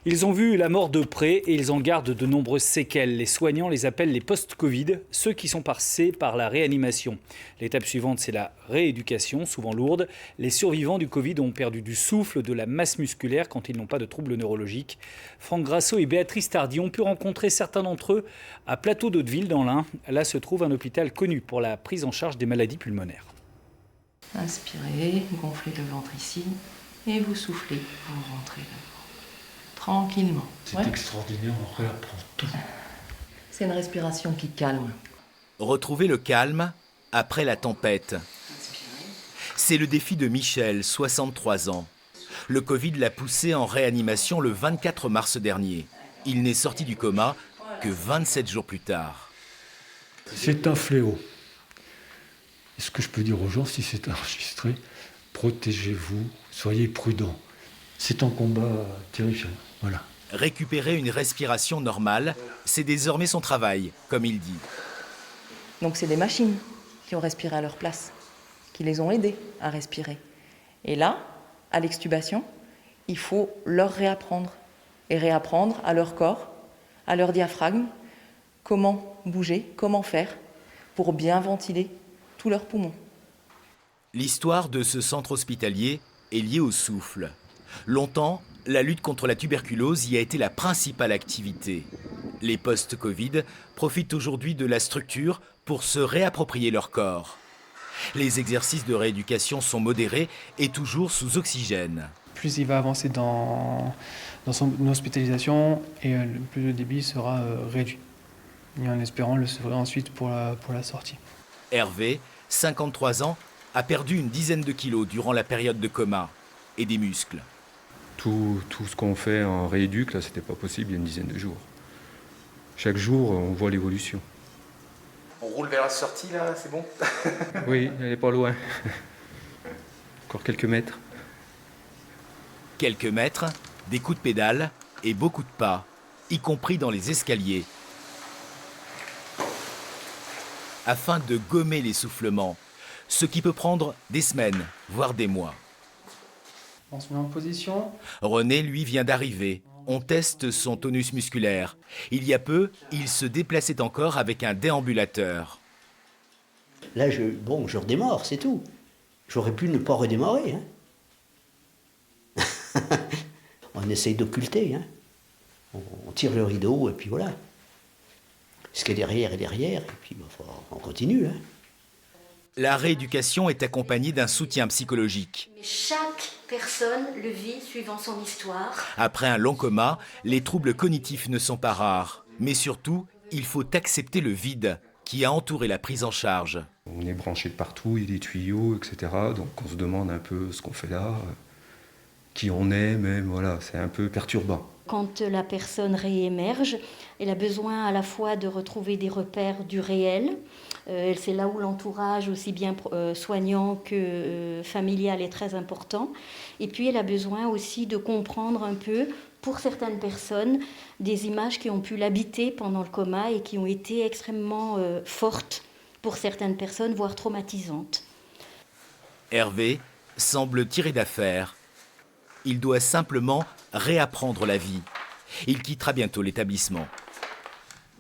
Ils ont vu la mort de près et ils en gardent de nombreuses séquelles. Les soignants les appellent les post-Covid, ceux qui sont passés par la réanimation. L'étape suivante, c'est la rééducation, souvent lourde. Les survivants du Covid ont perdu du souffle, de la masse musculaire quand ils n'ont pas de troubles neurologiques. Franck Grasso et Béatrice Tardy ont pu rencontrer certains d'entre eux à Plateau d'Hauteville dans l'Ain. Là se trouve un hôpital connu pour la prise en charge des maladies pulmonaires. Inspirez, gonflez le ventre ici et vous soufflez, vous rentrez là. Tranquillement. C'est extraordinaire, on réapprend tout. C'est une respiration qui calme. Retrouver le calme après la tempête. C'est le défi de Michel, 63 ans. Le Covid l'a poussé en réanimation le 24 mars dernier. Il n'est sorti du coma que 27 jours plus tard. C'est un fléau. Et ce que je peux dire aux gens, si c'est enregistré, protégez-vous, soyez prudents. C'est un combat terrifiant. Voilà. Récupérer une respiration normale, c'est désormais son travail, comme il dit. Donc c'est des machines qui ont respiré à leur place, qui les ont aidés à respirer. Et là, à l'extubation, il faut leur réapprendre. Et réapprendre à leur corps, à leur diaphragme, comment bouger, comment faire pour bien ventiler tous leurs poumons. L'histoire de ce centre hospitalier est liée au souffle. Longtemps, la lutte contre la tuberculose y a été la principale activité. Les post-Covid profitent aujourd'hui de la structure pour se réapproprier leur corps. Les exercices de rééducation sont modérés et toujours sous oxygène. Plus il va avancer dans son hospitalisation et plus le débit sera réduit. Et en espérant le sauver ensuite pour la sortie. Hervé, 53 ans, a perdu une dizaine de kilos durant la période de coma et des muscles. Tout ce qu'on fait en rééduc, là, c'était pas possible il y a une dizaine de jours. Chaque jour, on voit l'évolution. On roule vers la sortie, là, c'est bon? Oui, elle n'est pas loin. Encore quelques mètres. Quelques mètres, des coups de pédale et beaucoup de pas, y compris dans les escaliers. Afin de gommer l'essoufflement, ce qui peut prendre des semaines, voire des mois. On se met en position. René, lui, vient d'arriver. On teste son tonus musculaire. Il y a peu, il se déplaçait encore avec un déambulateur. Là, je redémarre, c'est tout. J'aurais pu ne pas redémarrer. Hein. On essaye d'occulter. Hein. On tire le rideau et puis voilà. Ce qui est derrière est derrière, et puis on continue. Hein. La rééducation est accompagnée d'un soutien psychologique. Mais chaque personne le vit suivant son histoire. Après un long coma, les troubles cognitifs ne sont pas rares. Mais surtout, il faut accepter le vide qui a entouré la prise en charge. On est branché de partout, il y a des tuyaux, etc. Donc on se demande un peu ce qu'on fait là, qui on est même, voilà, c'est un peu perturbant. Quand la personne réémerge, elle a besoin à la fois de retrouver des repères du réel. C'est là où l'entourage, aussi bien soignant que familial, est très important. Et puis elle a besoin aussi de comprendre un peu, pour certaines personnes, des images qui ont pu l'habiter pendant le coma et qui ont été extrêmement fortes pour certaines personnes, voire traumatisantes. Hervé semble tiré d'affaire. Il doit simplement réapprendre la vie. Il quittera bientôt l'établissement.